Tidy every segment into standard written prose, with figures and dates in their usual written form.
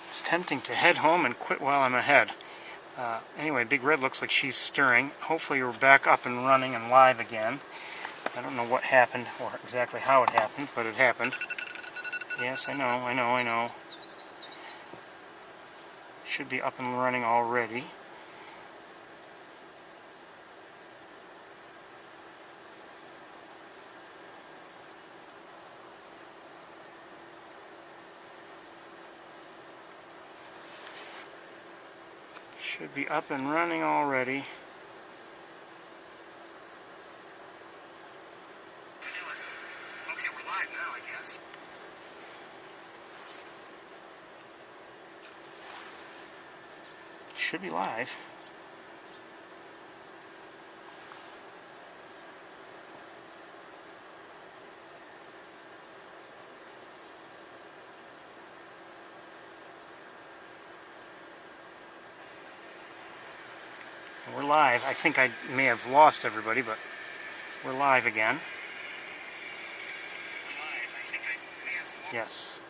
It's tempting to head home and quit while I'm ahead. Anyway, Big Red looks like she's stirring. Hopefully we're back up and running and live again. I don't know what happened or exactly how it happened, but it happened. Yes, I know. Should be up and running already. Should be up and running already. Okay, we're live now, I guess. Should be live. We're live. I think I may have lost everybody, but we're live again. We're live. I think I may have lost. Yes.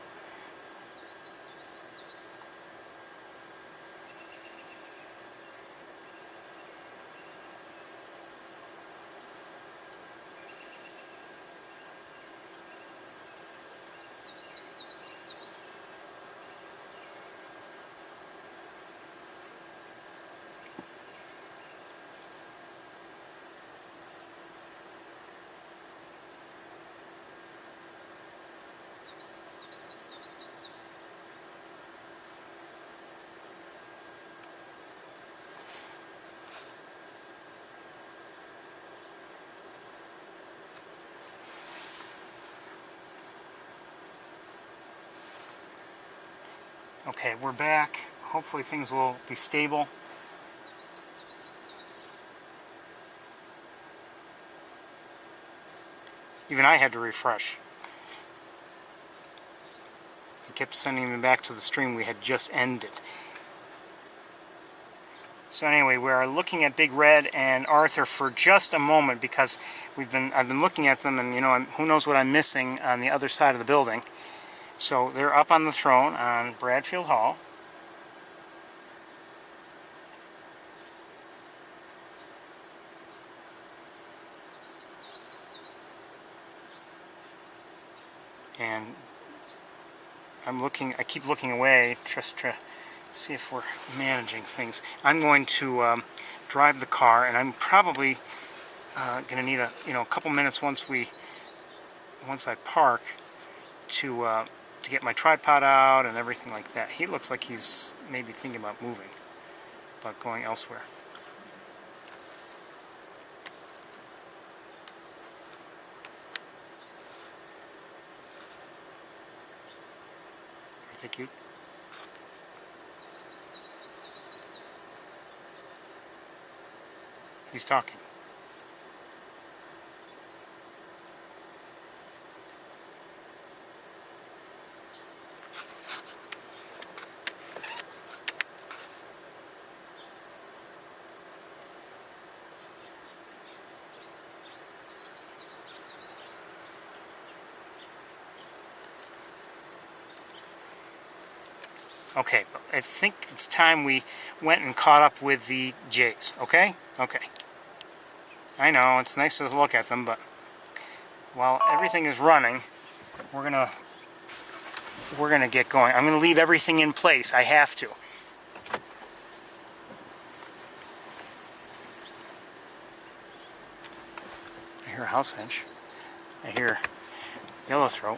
Okay, we're back. Hopefully things will be stable. Even I had to refresh. It kept sending me back to the stream we had just ended. So anyway, we are looking at Big Red and Arthur for just a moment because I've been looking at them, and who knows what I'm missing on the other side of the building. So they're up on the throne on Bradfield Hall. And I keep looking away just to see if we're managing things. I'm going to drive the car, and I'm probably going to need a couple minutes once I park to get my tripod out and everything like that. He looks like he's maybe thinking about moving, about going elsewhere. Is it cute? He's talking. Okay, I think it's time we went and caught up with the Jays, okay? Okay. I know, it's nice to look at them, but while everything is running, we're gonna get going. I'm gonna leave everything in place. I have to. I hear a house finch. I hear yellowthroat.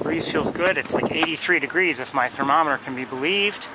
Breeze feels good. It's like 83 degrees if my thermometer can be believed.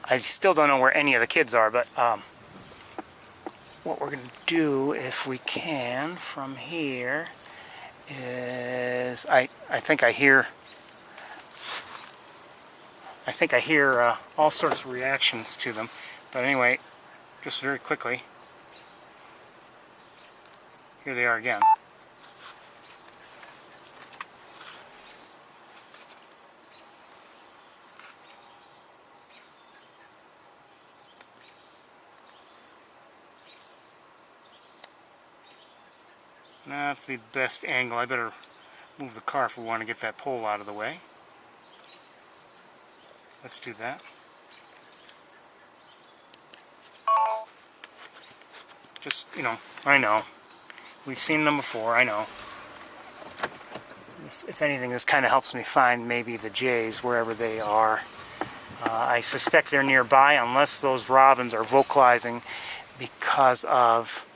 I still don't know where any of the kids are, but what we're going to do, if we can, from here, is I think I hear all sorts of reactions to them. But anyway, just very quickly, here they are again. Not the best angle. I better move the car if we want to get that pole out of the way. Let's do that. Just, I know. We've seen them before, I know. If anything, this kind of helps me find maybe the jays wherever they are. I suspect they're nearby unless those robins are vocalizing because of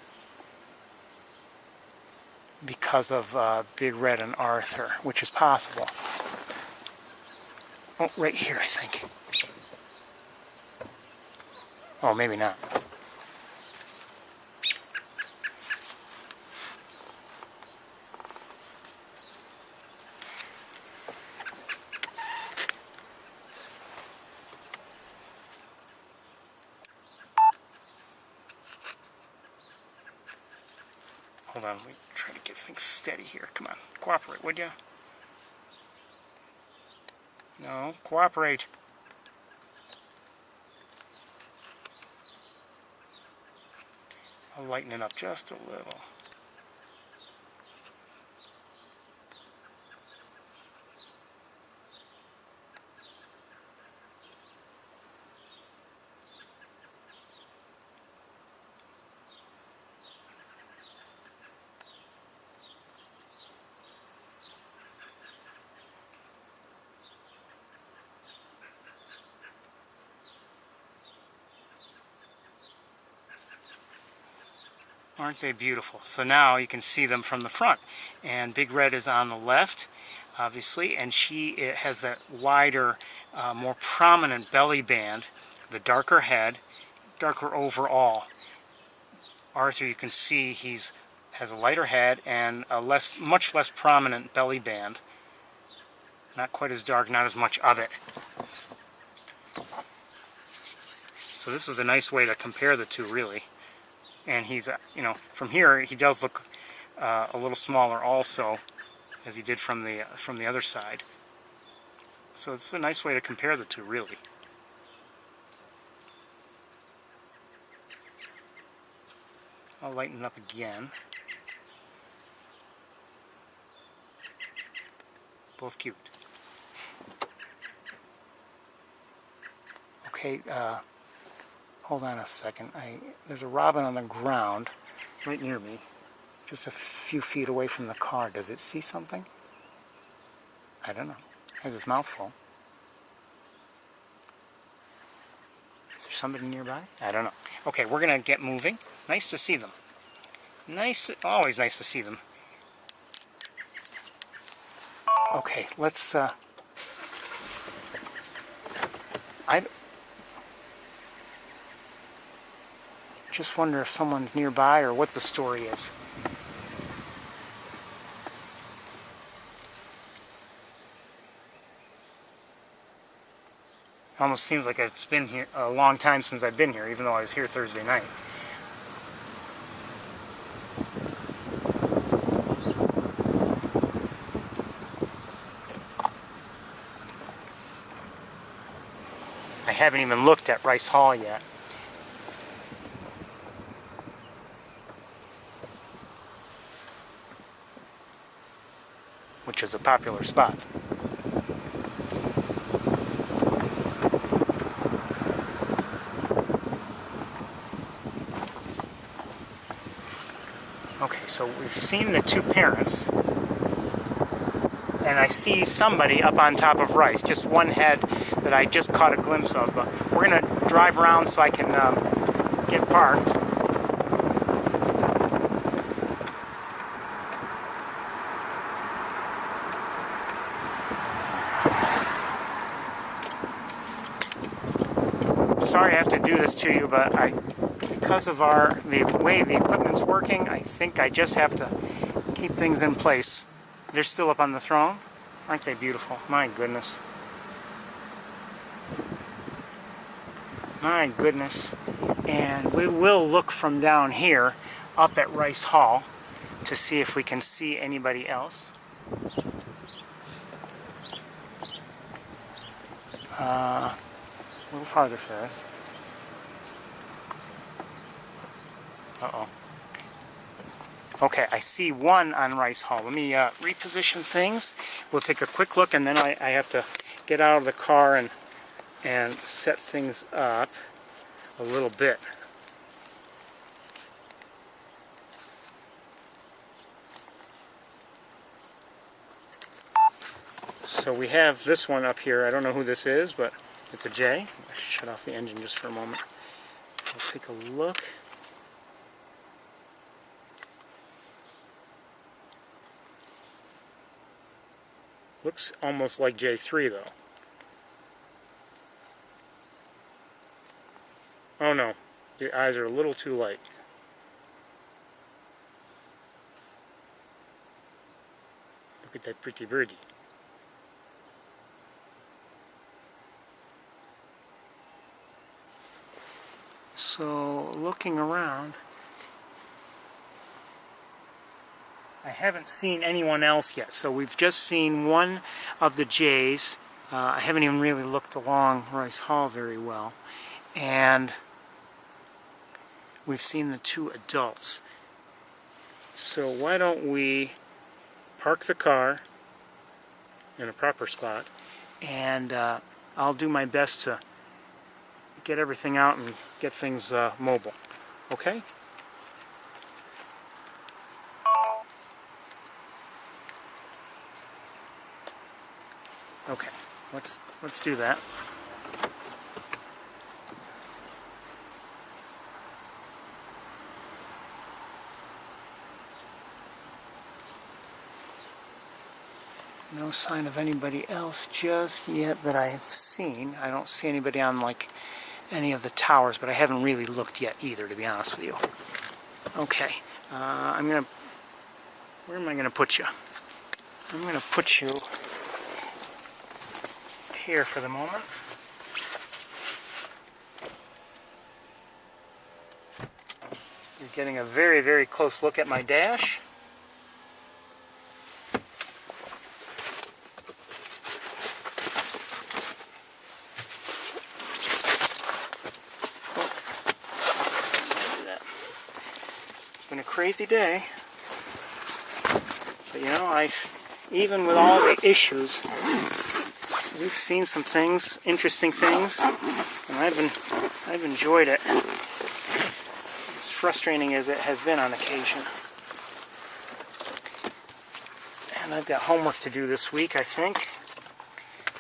Big Red and Arthur, which is possible. Oh, right here, I think. Oh, maybe not. Hold on, let me try to get things steady here. Come on, cooperate, would you? No, cooperate. I'll lighten it up just a little. Aren't they beautiful? So now you can see them from the front. And Big Red is on the left, obviously, and she has that wider, more prominent belly band, the darker head, darker overall. Arthur, you can see has a lighter head and a much less prominent belly band. Not quite as dark, not as much of it. So this is a nice way to compare the two, really. And he's, from here he does look a little smaller also, as he did from the other side. So it's a nice way to compare the two, really. I'll lighten it up again. Both cute. Okay, hold on a second. There's a robin on the ground right near me, just a few feet away from the car. Does it see something? I don't know. Has its mouth full. Is there somebody nearby? I don't know. Okay, we're going to get moving. Nice to see them. Always nice to see them. Okay, let's, I just wonder if someone's nearby or what the story is. It almost seems like it's been here a long time since I've been here, even though I was here Thursday night. I haven't even looked at Rice Hall yet. Which is a popular spot. Okay, so we've seen the two parents, and I see somebody up on top of Rice, just one head that I just caught a glimpse of, but we're going to drive around so I can get parked. Sorry I have to do this to you, but because of the way the equipment's working, I think I just have to keep things in place. They're still up on the throne. Aren't they beautiful? My goodness. My goodness. And we will look from down here up at Rice Hall to see if we can see anybody else. A little farther, Ferris. Uh-oh. Okay, I see one on Rice Hall. Let me reposition things. We'll take a quick look, and then I have to get out of the car and set things up a little bit. So we have this one up here. I don't know who this is, but it's a J. I should shut off the engine just for a moment. We'll take a look. Looks almost like J3 though. Oh no, the eyes are a little too light. Look at that pretty birdie. So looking around, I haven't seen anyone else yet. So we've just seen one of the Jays. I haven't even really looked along Rice Hall very well. And we've seen the two adults. So why don't we park the car in a proper spot, and I'll do my best to get everything out and get things mobile. Okay? Okay, let's do that. No sign of anybody else just yet that I've seen. I don't see anybody on like any of the towers, but I haven't really looked yet either, to be honest with you. Okay, where am I gonna put you? I'm gonna put you here for the moment. You're getting a very, very close look at my dash. Been a crazy day, but you know, even with all the issues, we've seen some things, interesting things, and I've enjoyed it, as frustrating as it has been on occasion. And I've got homework to do this week, I think,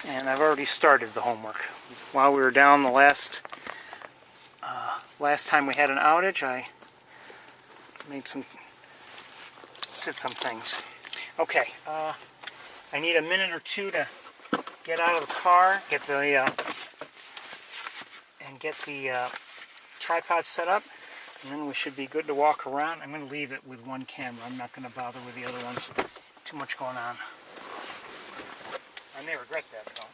and I've already started the homework. While we were down the last time we had an outage, I did some things. Okay, I need a minute or two to get out of the car, get the tripod set up, and then we should be good to walk around. I'm going to leave it with one camera. I'm not going to bother with the other ones. Too much going on. I may regret that though.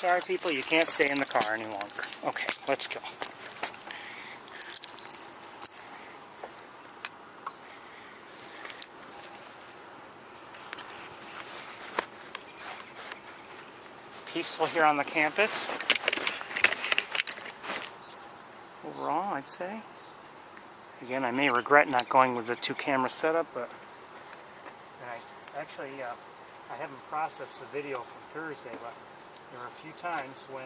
Sorry, people, you can't stay in the car any longer. Okay, let's go. Peaceful here on the campus. Overall, I'd say. Again, I may regret not going with the 2-camera setup, but I haven't processed the video from Thursday, but there were a few times when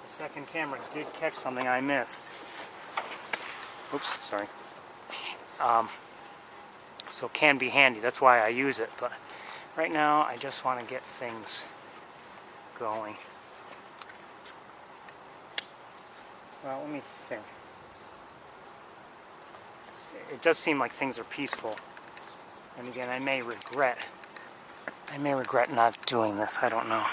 the second camera did catch something I missed. Oops, sorry. So it can be handy. That's why I use it. But right now, I just want to get things going. Well, let me think. It does seem like things are peaceful. And again, I may regret not doing this. I don't know.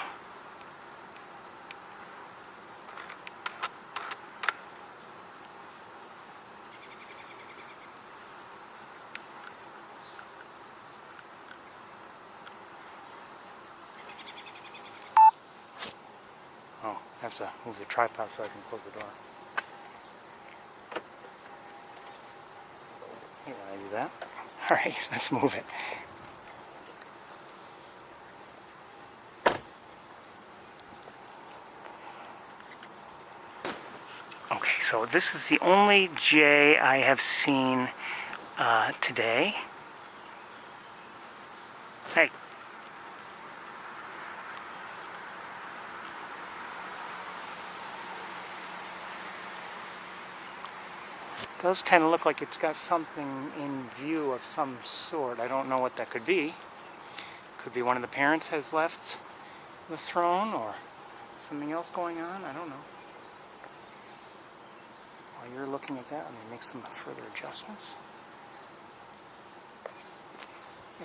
Oh, I have to move the tripod so I can close the door. Hey, when I do that. All right, let's move it. Okay, so this is the only J I have seen today. Hey. It does kind of look like it's got something in view of some sort. I don't know what that could be. Could be one of the parents has left the throne or something else going on. I don't know. While you're looking at that, let me make some further adjustments.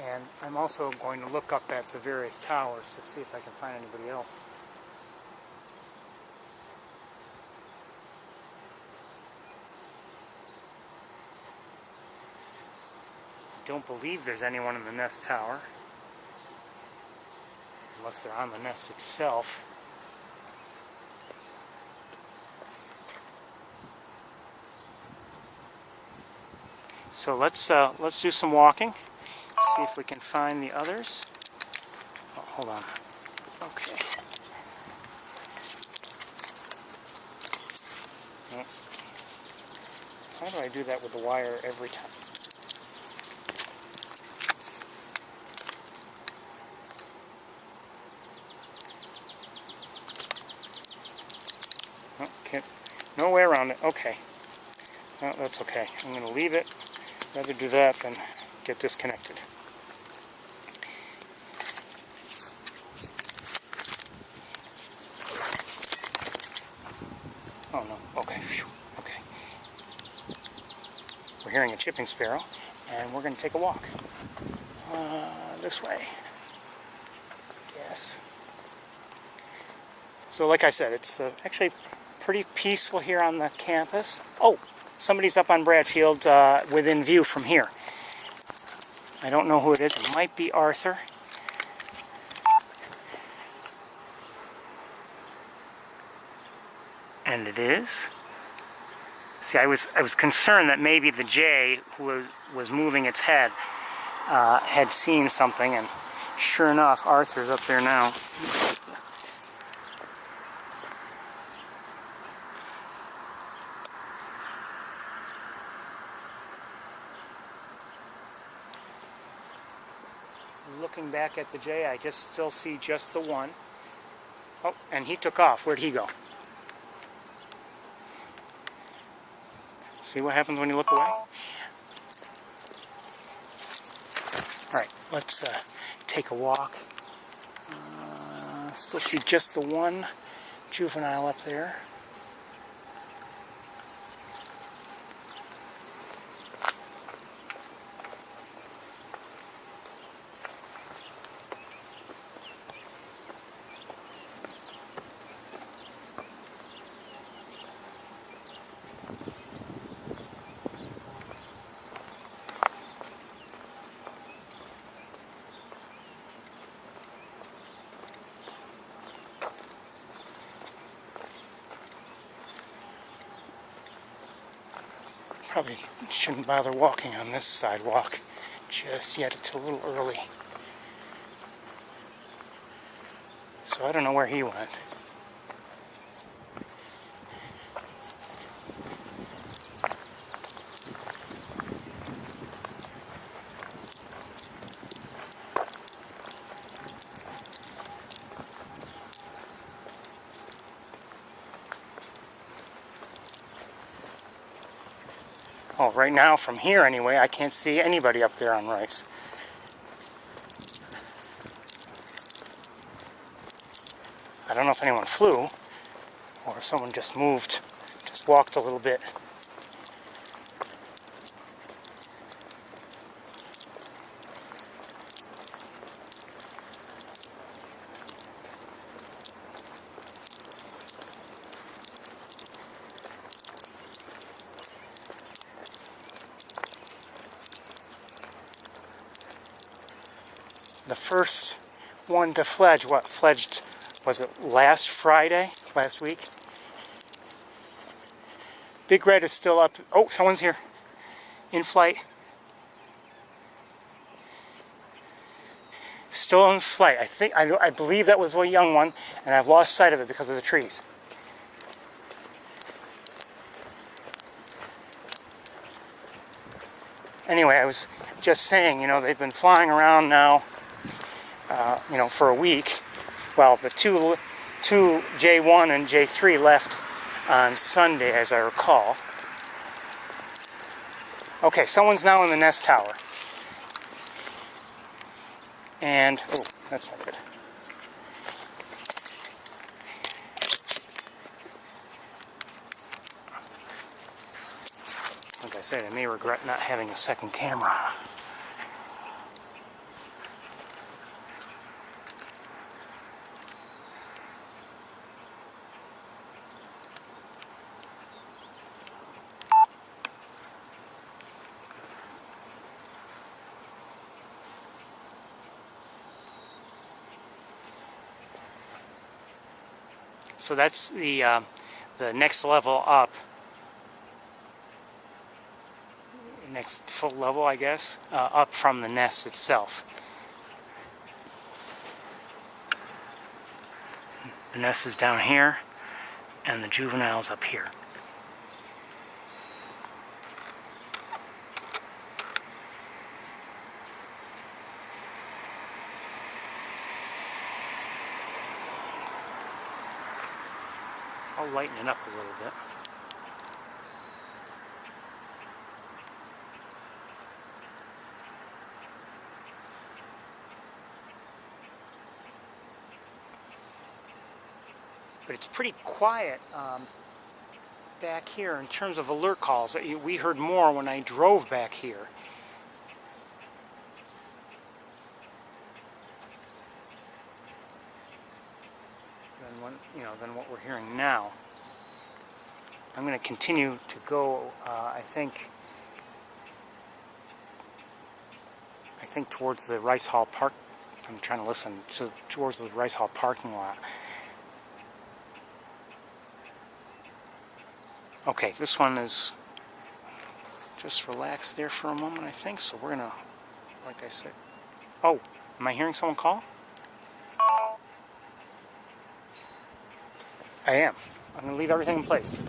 And I'm also going to look up at the various towers to see if I can find anybody else. I don't believe there's anyone in the nest tower, unless they're on the nest itself. So let's do some walking. See if we can find the others. Oh, hold on. Okay. Oh. How do I do that with the wire every time? Okay. No way around it. Okay. Well, that's okay. I'm going to leave it. Rather do that than get disconnected. Oh no, okay, phew. Okay. We're hearing a chipping sparrow, and we're going to take a walk. This way. Yes. So like I said, it's actually pretty peaceful here on the campus. Oh, somebody's up on Bradfield within view from here. I don't know who it is. It might be Arthur. And it is. See, I was concerned that maybe the jay who was moving its head had seen something, and sure enough, Arthur's up there now. Looking back at the jay, I just still see just the one. Oh, and he took off. Where'd he go? See what happens when you look away? Alright, let's take a walk. Still see just the one juvenile up there. Probably shouldn't bother walking on this sidewalk just yet. It's a little early. So I don't know where he went. Oh, right now from here anyway, I can't see anybody up there on Rice. I don't know if anyone flew or if someone just moved, just walked a little bit. The first one to fledge, what fledged, was it last Friday, last week? Big Red is still up. Oh, someone's here. In flight. Still in flight. I believe that was a young one, and I've lost sight of it because of the trees. Anyway, I was just saying, they've been flying around now, for a week. Well, the two J1 and J3 left on Sunday, as I recall. Okay, someone's now in the nest tower. And, oh, that's not good. Like I said, I may regret not having a second camera. So that's the next level up. Next full level, I guess, up from the nest itself. The nest is down here, and the juvenile's up here. I'll lighten it up a little bit. But it's pretty quiet back here in terms of alert calls. We heard more when I drove back here. Than what we're hearing now. I'm going to continue to go, I think towards the Rice Hall Park. I'm trying to listen towards the Rice Hall parking lot. Okay, this one is just relaxed there for a moment, I think. So we're gonna, like I said. Oh, am I hearing someone call? I am. I'm going to leave everything in place.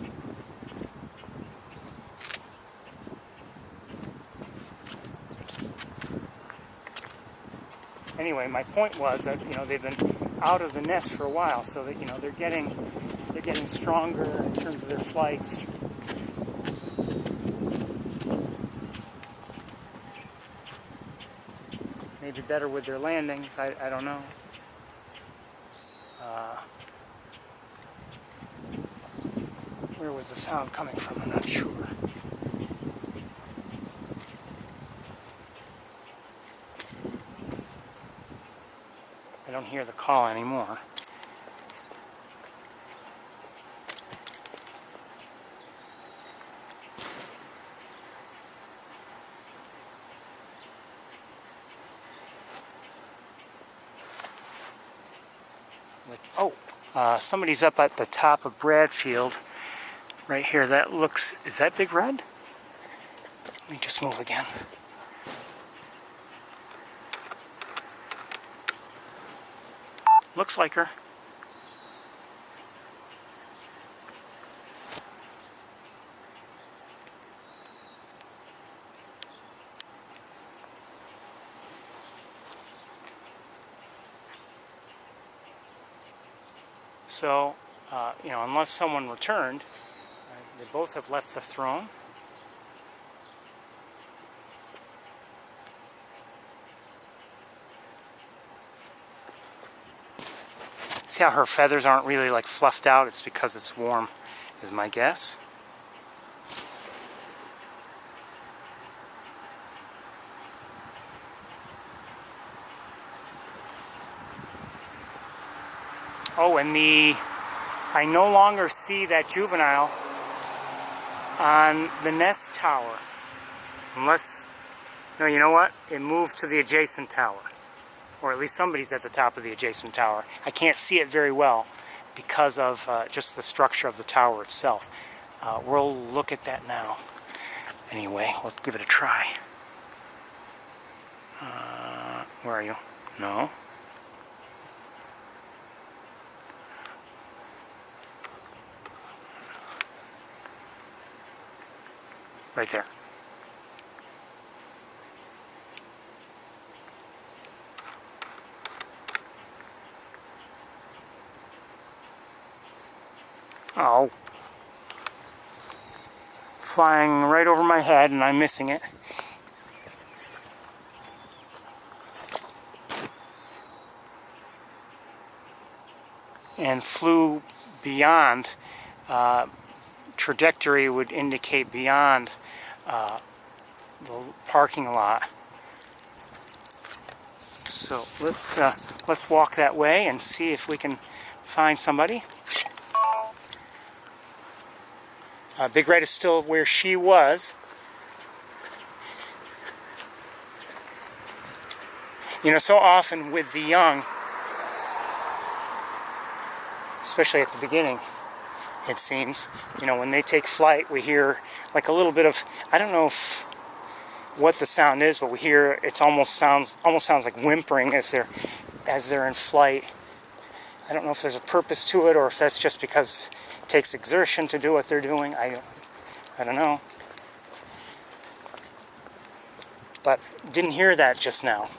Anyway, my point was that they've been out of the nest for a while, so that they're getting stronger in terms of their flights. Maybe better with their landings. I don't know. Where was the sound coming from? I'm not sure. I don't hear the call anymore. Somebody's up at the top of Bradfield. Right here, is that Big Red? Let me just move again. Looks like her. So, unless someone returned, they both have left the throne. See how her feathers aren't really like fluffed out? It's because it's warm, is my guess. Oh, and I no longer see that juvenile on the nest tower. Unless, no, you know what? It moved to the adjacent tower. Or at least somebody's at the top of the adjacent tower. I can't see it very well because of just the structure of the tower itself. We'll look at that now. Anyway, we'll give it a try. Where are you? No. Right there. Oh. Flying right over my head and I'm missing it. And flew beyond. Trajectory would indicate beyond the parking lot. So let's walk that way and see if we can find somebody. Big Red is still where she was. So often with the young, especially at the beginning, it seems, when they take flight, we hear like a little bit of, I don't know what the sound is, but we hear it almost sounds like whimpering as they're in flight. I don't know if there's a purpose to it or if that's just because it takes exertion to do what they're doing. I don't know. But didn't hear that just now.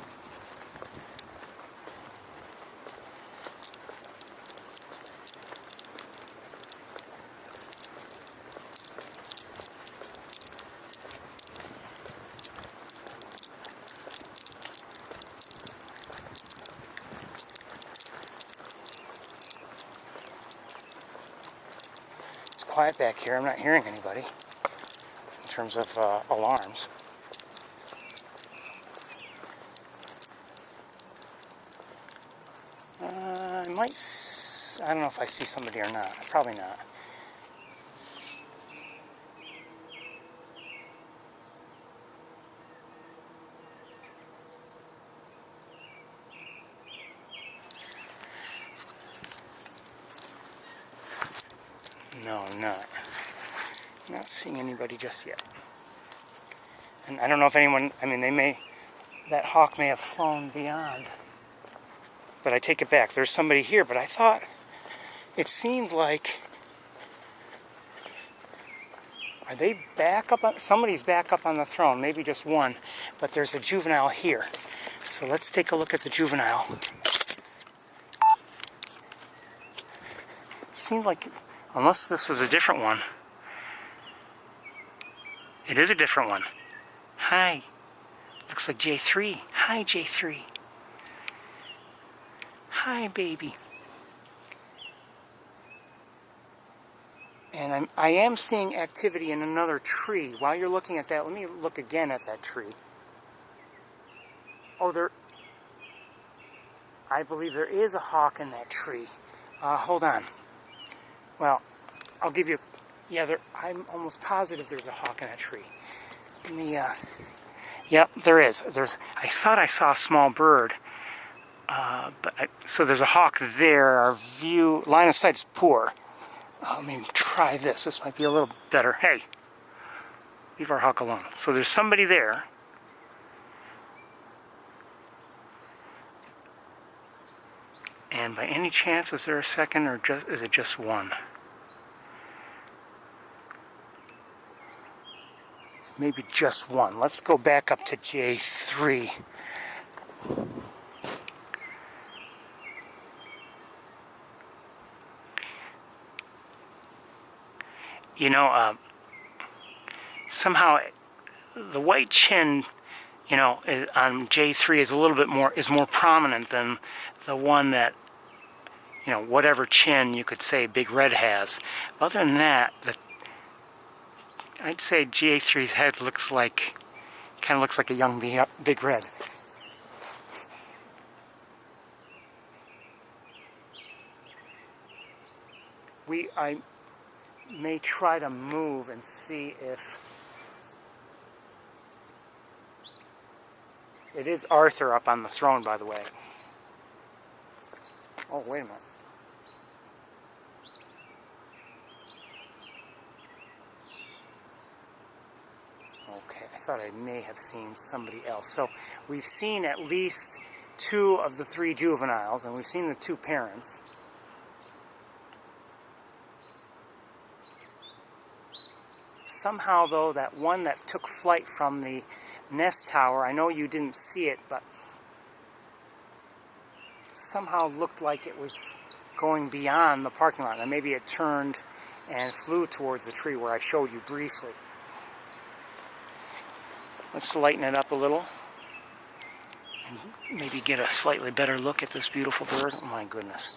Quiet back here. I'm not hearing anybody in terms of alarms. I don't know if I see somebody or not. Probably not. No, not seeing anybody just yet. And I don't know if anyone, that hawk may have flown beyond. But I take it back. There's somebody here, but I thought it seemed like, are they back up on, somebody's back up on the throne, maybe just one, but there's a juvenile here. So let's take a look at the juvenile. Seems like, unless this was a different one. It is a different one. Hi. Looks like J3. Hi, J3. Hi, baby. And I am seeing activity in another tree. While you're looking at that, let me look again at that tree. Oh, I believe there is a hawk in that tree. Hold on. Well, I'll give you, I'm almost positive there's a hawk in that tree. Let me, yep, there is. I thought I saw a small bird, so there's a hawk there. Our line of sight is poor. Let me try this. This might be a little better. Hey. Leave our hawk alone. So there's somebody there. And by any chance, is there a second, or is it just one? Maybe just one. Let's go back up to J3. You know, somehow the white chin, you know, on J3 is a little bit more, is more prominent than the one that, you know, whatever chin you could say Big Red has. Other than that, I'd say J3's head looks like, kind of looks like a young Big Red. I may try to move and see if it is Arthur up on the throne, by the way. Oh, wait a minute. Okay, I thought I may have seen somebody else. So we've seen at least 2 of the 3 juveniles, and we've seen the 2 parents. Somehow, though, that one that took flight from the nest tower, I know you didn't see it, but somehow looked like it was going beyond the parking lot. And maybe it turned and flew towards the tree where I showed you briefly. Let's lighten it up a little and maybe get a slightly better look at this beautiful bird. Oh my goodness.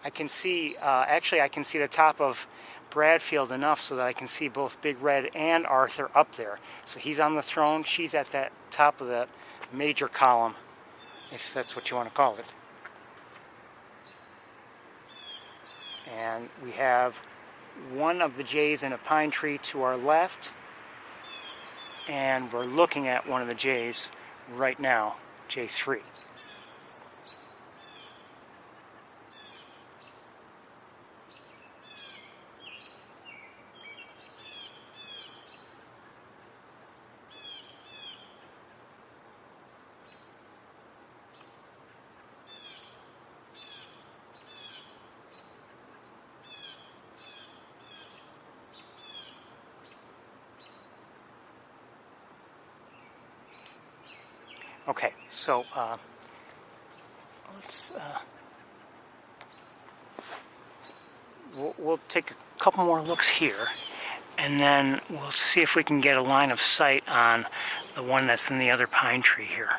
I can see, actually I can see the top of Bradfield enough so that I can see both Big Red and Arthur up there. So he's on the throne, she's at that top of the major column, if that's what you want to call it. And we have one of the jays in a pine tree to our left, and we're looking at one of the jays right now, J3. Okay, so let's we'll take a couple more looks here, and then we'll see if we can get a line of sight on the one that's in the other pine tree here.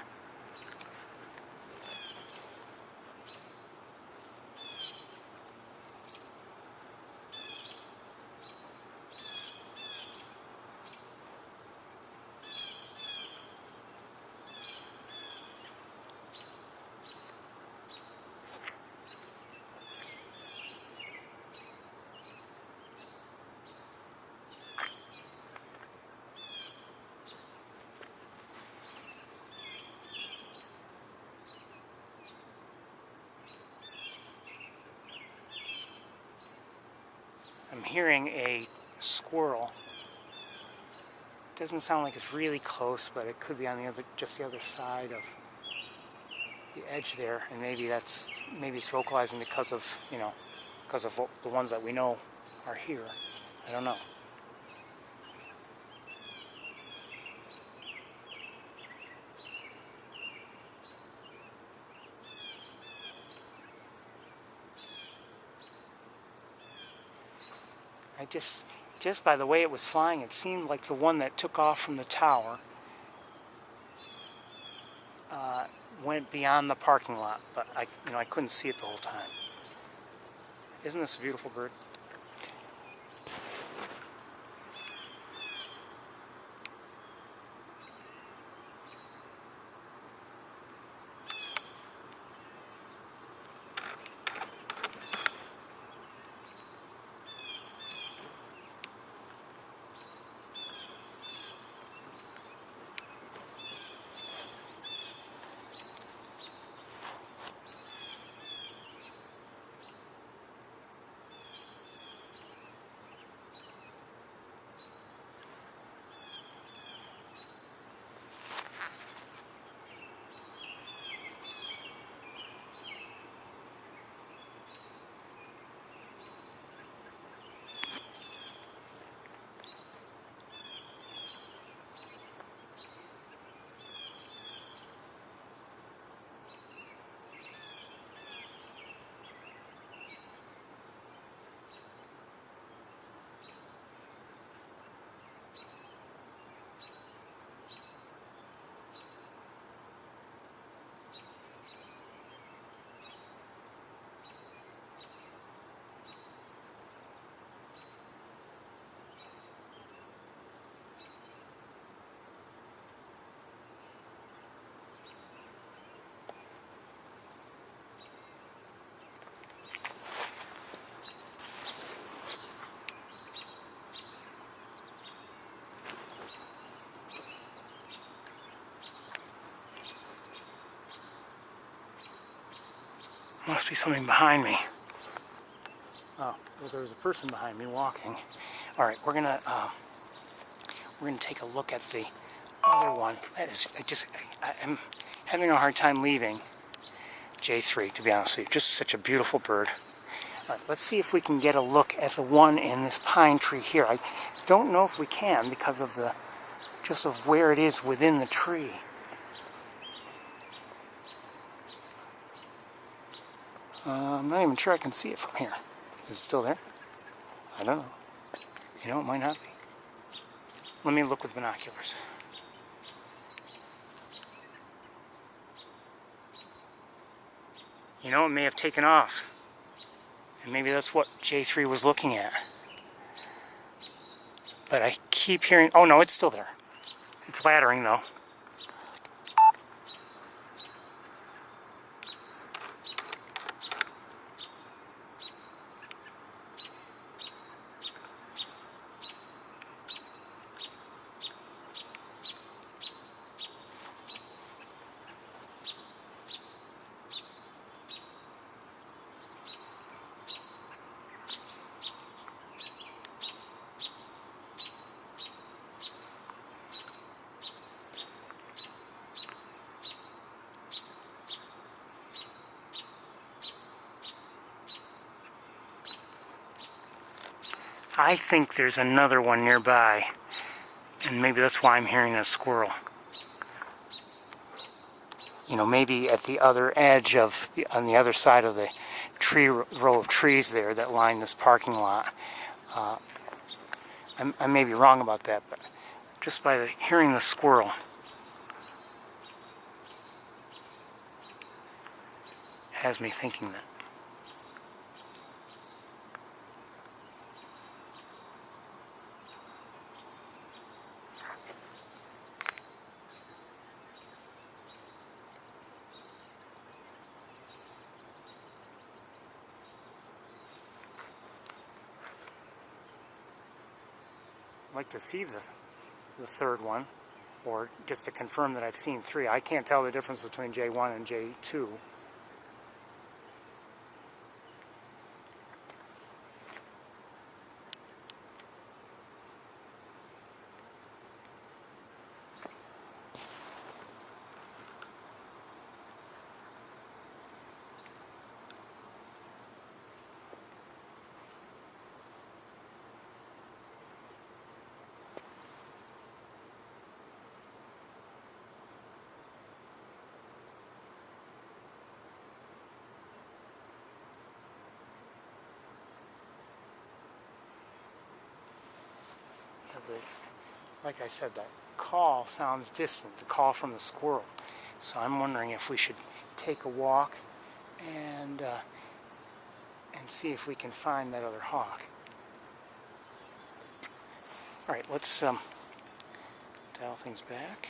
I'm hearing a squirrel. It doesn't sound like it's really close, but it could be on the other, just the other side of the edge there, and maybe it's vocalizing because of, you know, because of the ones that we know are here. I don't know. Just by the way it was flying, it seemed like the one that took off from the tower went beyond the parking lot, but I couldn't see it the whole time. Isn't this a beautiful bird? Must be something behind me. Oh, well, there was a person behind me walking. All right, we're gonna take a look at the other one. That is, I'm having a hard time leaving J3, to be honest with you. Just such a beautiful bird. All right, let's see if we can get a look at the one in this pine tree here. I don't know if we can because of the just of where it is within the tree. I'm not even sure I can see it from here. Is it still there? I don't know. You know, it might not be. Let me look with binoculars. You know, it may have taken off. And maybe that's what J3 was looking at. But I keep hearing... Oh, no, it's still there. It's laddering, though. I think there's another one nearby, and maybe that's why I'm hearing a squirrel. You know, maybe at the other edge of, on the other side of the row of trees there that line this parking lot. I may be wrong about that, but just by hearing the squirrel has me thinking that. I'd like to see the third one, or just to confirm that I've seen three. I can't tell the difference between J1 and J2. Like I said, that call sounds distant, the call from the squirrel. So I'm wondering if we should take a walk and see if we can find that other hawk. All right, let's dial things back.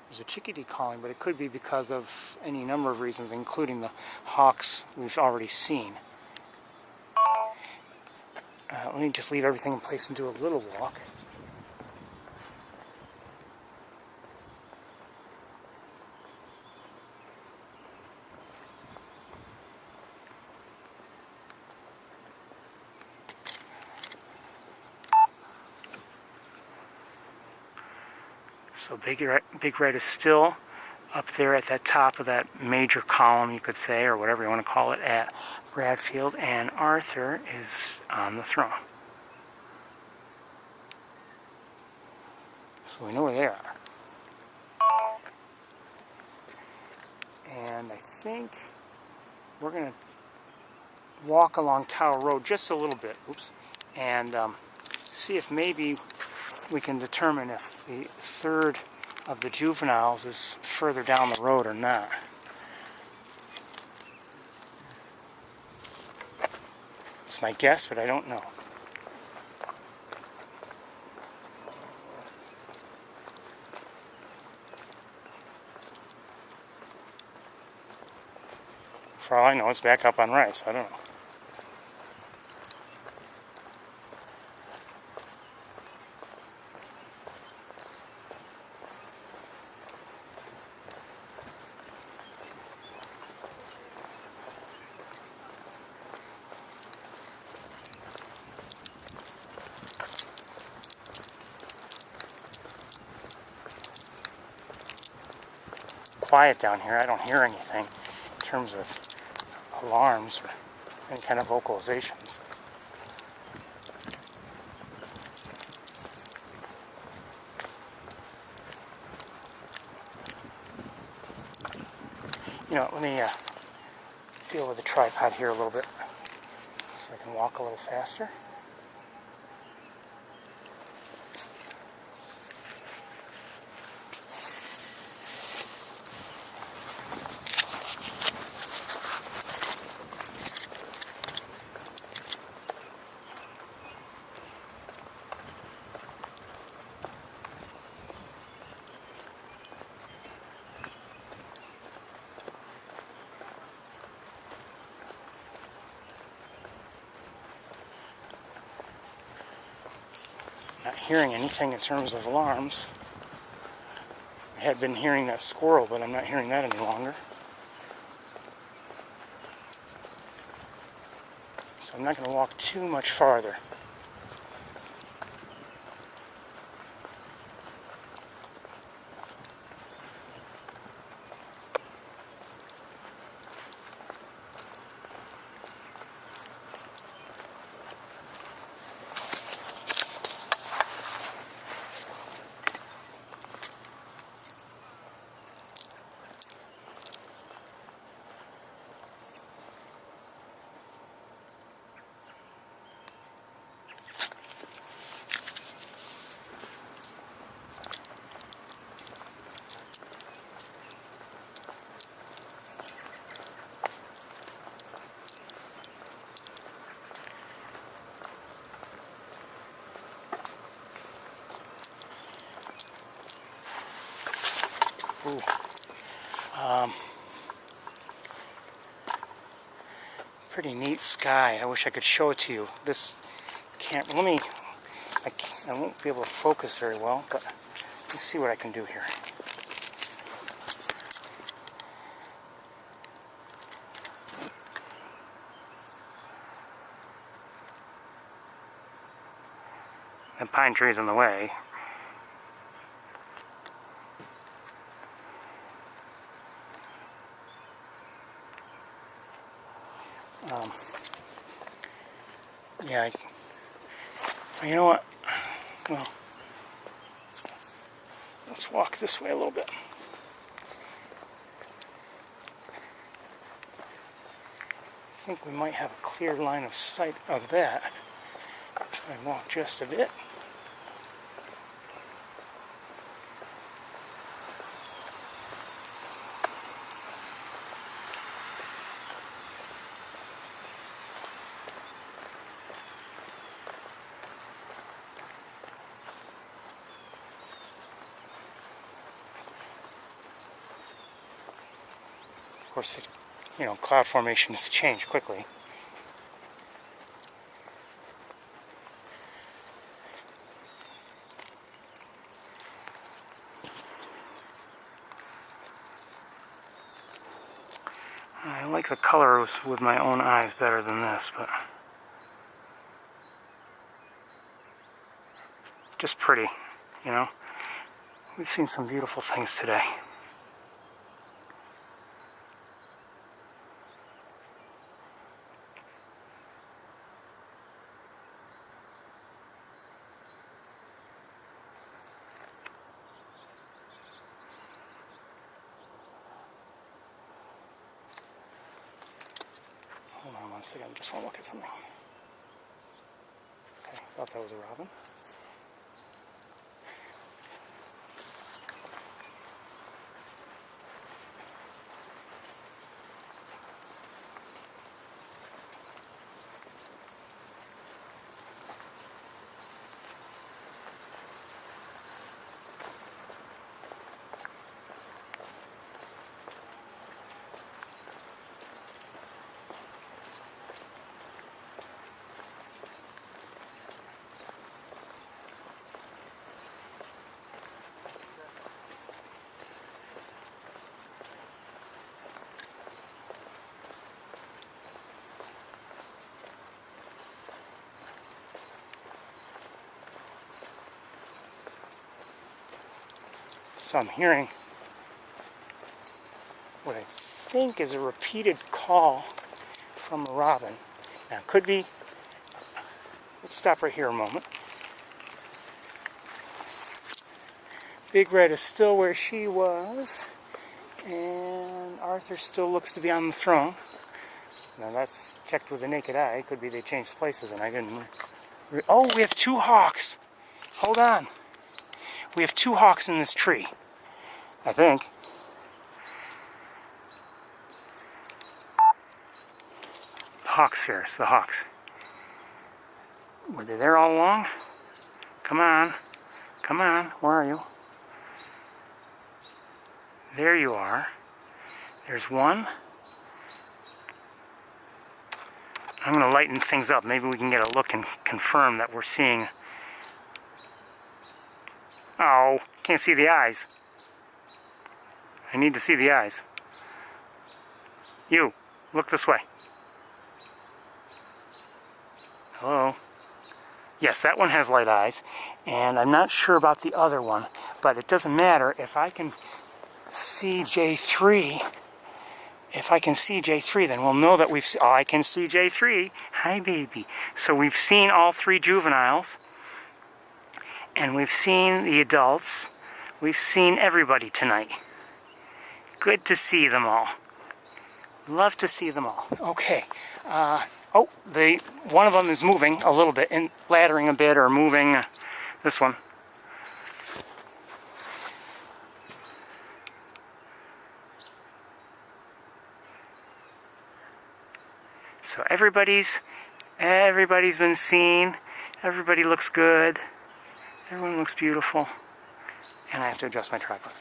There's a chickadee calling, but it could be because of any number of reasons, including the hawks we've already seen. Let me just leave everything in place and do a little walk. So Big Red is still up there at that top of that major column, you could say, or whatever you want to call it, at Bradfield, and Arthur is on the throne. So we know where they are. And I think we're going to walk along Tower Road just a little bit, and see if maybe we can determine if the third of the juveniles is further down the road or not. It's my guess, but I don't know. For all I know, it's back up on Rice. I don't know. quiet down here. I don't hear anything in terms of alarms or any kind of vocalizations. You know, let me deal with the tripod here a little bit so I can walk a little faster. Not hearing anything in terms of alarms. I had been hearing that squirrel, but I'm not hearing that any longer. So I'm not going to walk too much farther. Ooh. Pretty neat sky. I wish I could show it to you. This can't, I won't be able to focus very well, but let's see what I can do here. The pine tree's in the way. Yeah, you know what? Well, let's walk this way a little bit. I think we might have a clear line of sight of that if I walk just a bit. Of course, you know, cloud formations change quickly. I like the colors with my own eyes better than this, but just pretty, you know. We've seen some beautiful things today. Hold on 1 second, I just want to look at something. Okay, thought that was a robin. So I'm hearing what I think is a repeated call from a robin. Now, it could be. Let's stop right here a moment. Big Red is still where she was, and Arthur still looks to be on the throne. Now that's checked with the naked eye. It could be they changed places and I didn't... Oh, we have two hawks! Hold on. We have two hawks in this tree, I think. The hawks, Ferris, the hawks. Were they there all along? Come on. Come on. Where are you? There you are. There's one. I'm going to lighten things up. Maybe we can get a look and confirm that we're seeing... Oh, can't see the eyes. I need to see the eyes. You, look this way. Hello? Yes, that one has light eyes, and I'm not sure about the other one, but it doesn't matter if I can see J3. If I can see J3, then we'll know that we've seen... Oh, I can see J3. Hi, baby. So we've seen all three juveniles, and we've seen the adults. We've seen everybody tonight. Good to see them all. Love to see them all. Okay. Oh, one of them is moving a little bit, and laddering a bit, or moving. This one. So everybody's been seen. Everybody looks good. Everyone looks beautiful. And I have to adjust my tripod.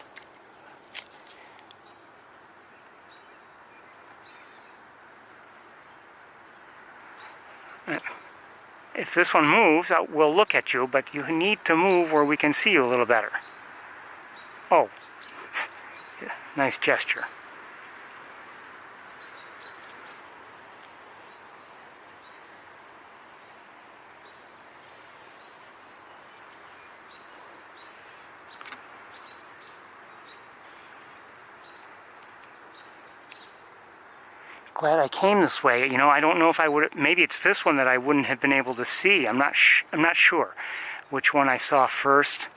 If this one moves, we'll look at you, but you need to move where we can see you a little better. Oh, nice gesture. Glad I came this way. You know, I don't know if I would. Maybe it's this one that I wouldn't have been able to see. I'm not sure which one I saw first.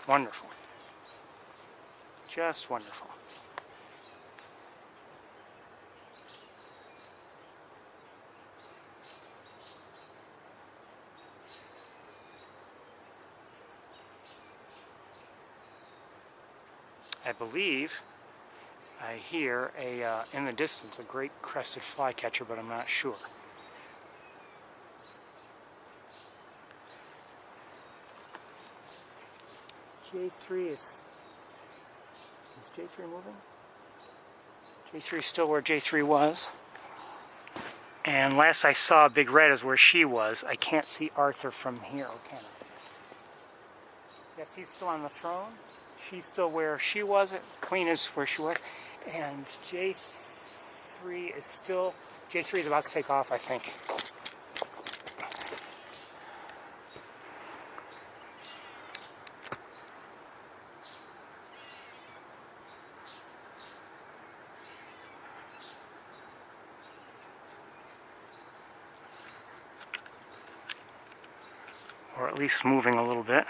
Wonderful. Just wonderful. I believe I hear in the distance a great crested flycatcher, but I'm not sure. J3 is J3 moving? J3 is still where J3 was. And last I saw, Big Red is where she was. I can't see Arthur from here, can I? Yes, he's still on the throne. She's still where she was. Queen is where she was. And J3 is still... J3 is about to take off, I think. Or at least moving a little bit.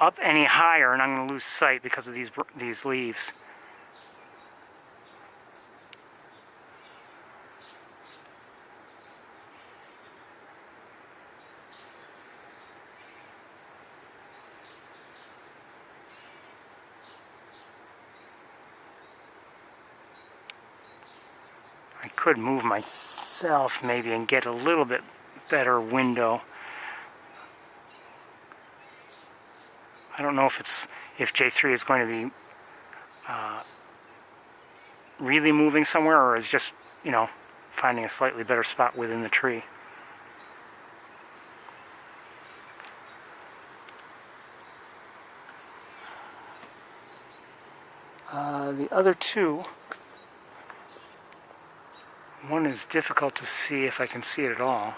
Up any higher and I'm going to lose sight because of these leaves. I could move myself maybe and get a little bit better window. I don't know if J3 is going to be really moving somewhere, or is just, you know, finding a slightly better spot within the tree. The other two, one is difficult to see if I can see it at all.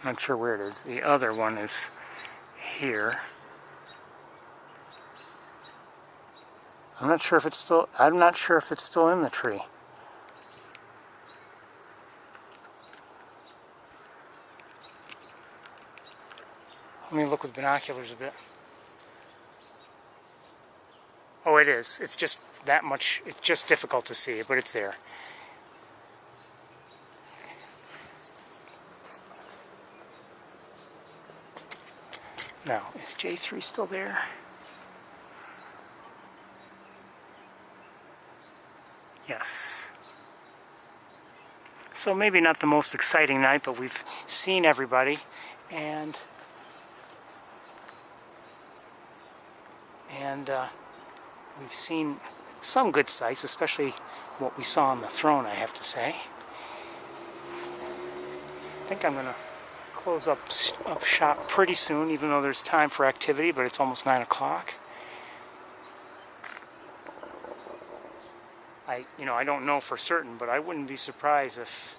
I'm not sure where it is. The other one is here. I'm not sure if it's still in the tree. Let me look with binoculars a bit. Oh, it is. It's just that much. It's just difficult to see, but it's there. Now, is J3 still there? Yes. So maybe not the most exciting night, but we've seen everybody, and we've seen some good sights, especially what we saw on the throne, I have to say. I think I'm going to close up shop pretty soon, even though there's time for activity, but it's almost 9 o'clock. I don't know for certain, but I wouldn't be surprised if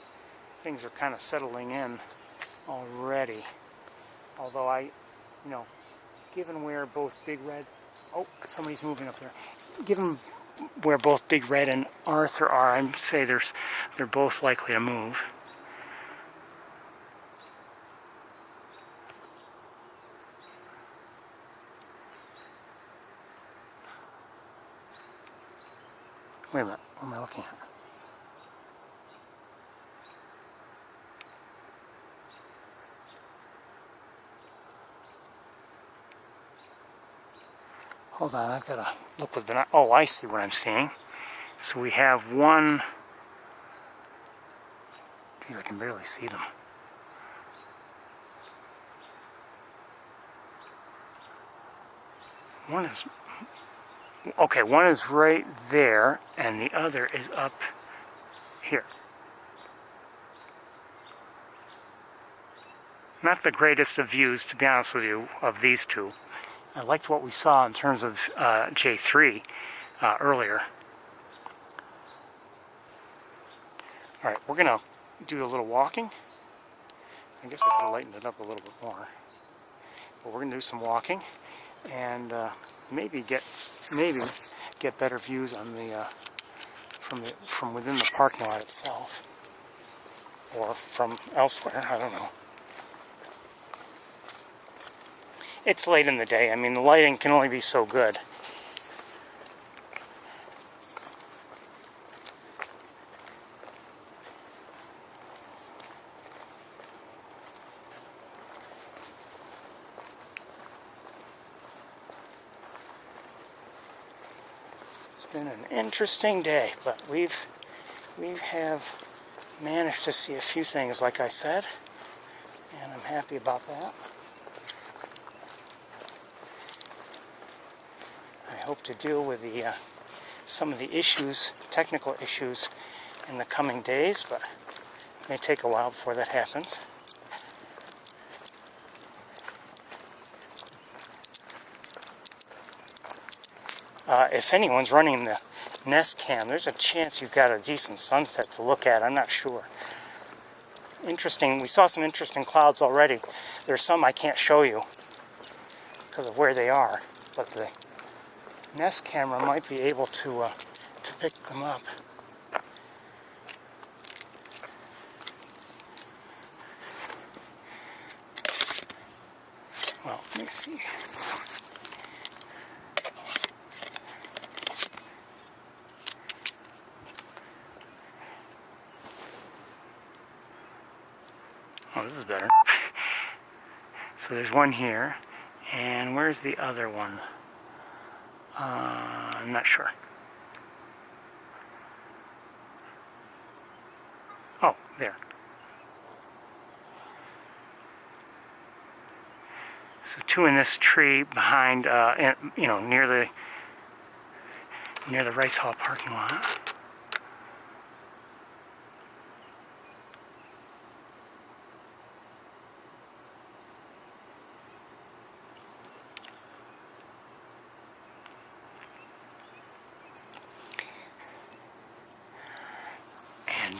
things are kind of settling in already. Although given where both Big Red, oh, somebody's moving up there. Given where both Big Red and Arthur are, I'd say they're both likely to move. Wait a minute, what am I looking at? Hold on, I've got to look with binoculars. Oh, I see what I'm seeing. So we have one. Geez, I can barely see them. One is right there, and the other is up here. Not the greatest of views, to be honest with you, of these two. I liked what we saw in terms of J3 earlier. All right, we're going to do a little walking. I guess I could have lightened it up a little bit more. But we're going to do some walking and maybe get better views on from within the parking lot itself, or from elsewhere. I don't know. It's late in the day. I mean, the lighting can only be so good. It's been an interesting day, but we have managed to see a few things, like I said, and I'm happy about that. I hope to deal with some of the technical issues, in the coming days, but it may take a while before that happens. If anyone's running the Nest Cam, there's a chance you've got a decent sunset to look at. I'm not sure. Interesting. We saw some interesting clouds already. There's some I can't show you because of where they are, but the Nest camera might be able to pick them up. Well, let me see. Oh, this is better. So there's one here, and where's the other one? I'm not sure. Oh, there. So two in this tree behind, near the Rice Hall parking lot.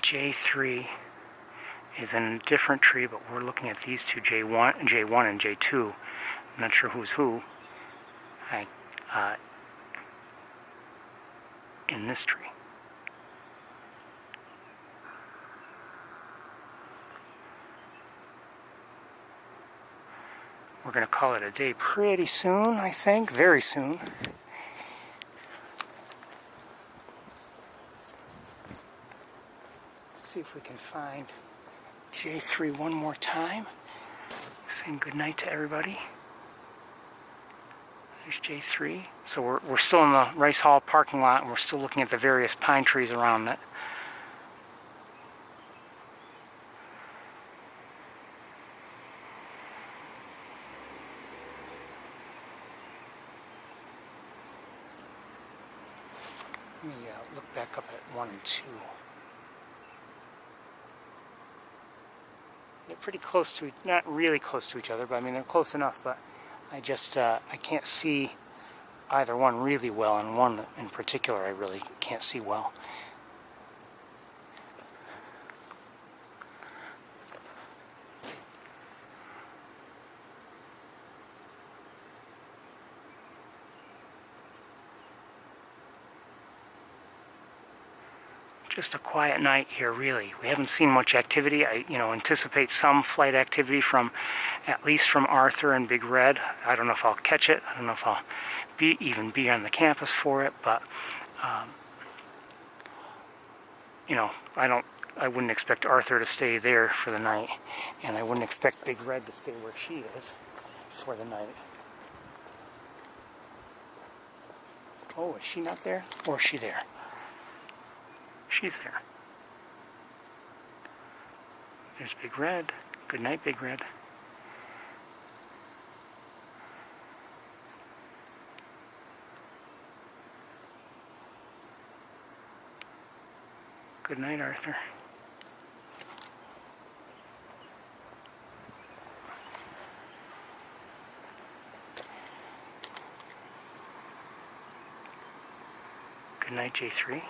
J3 is in a different tree, but we're looking at these two, J1 and J2. I'm not sure who's who. In this tree. We're going to call it a day pretty soon, I think, very soon. Let's see if we can find J3 one more time. Saying good night to everybody. There's J3. So we're still in the Rice Hall parking lot, and we're still looking at the various pine trees around it. Let me look back up at 1 and 2. They're pretty close to, not really close to each other, but I mean they're close enough, but I just, I can't see either one really well, and one in particular I really can't see well. Just a quiet night here, really. We haven't seen much activity. I, anticipate some flight activity from, at least from Arthur and Big Red. I don't know if I'll catch it. I don't know if I'll even be on the campus for it, but, I wouldn't expect Arthur to stay there for the night, and I wouldn't expect Big Red to stay where she is for the night. Oh, is she not there? Or is she there? She's there. There's Big Red. Good night, Big Red. Good night, Arthur. Good night, J3.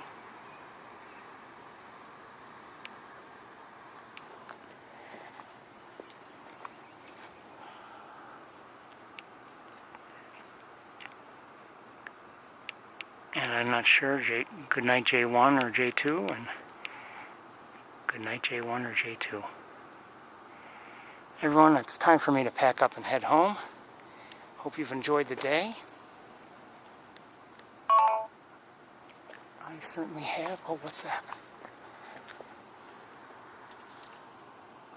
And I'm not sure, good night J1 or J2, and good night J1 or J2. Everyone, it's time for me to pack up and head home. Hope you've enjoyed the day. I certainly have. Oh, what's that?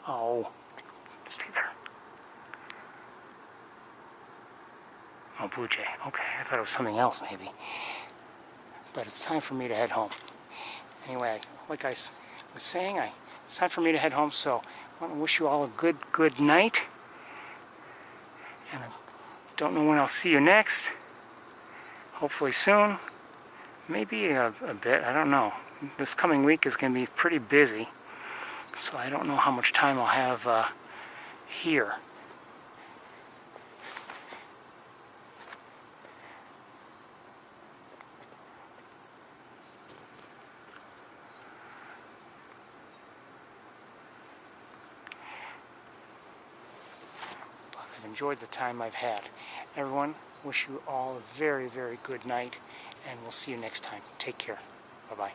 Oh, stay there. Oh, Blue Jay. Okay, I thought it was something else maybe. But it's time for me to head home. Anyway, like I was saying, it's time for me to head home, so I want to wish you all a good night. And I don't know when I'll see you next. Hopefully soon. Maybe a bit, I don't know. This coming week is going to be pretty busy, so I don't know how much time I'll have here. I've enjoyed the time I've had. Everyone, wish you all a very good night, and we'll see you next time. Take care. Bye-bye.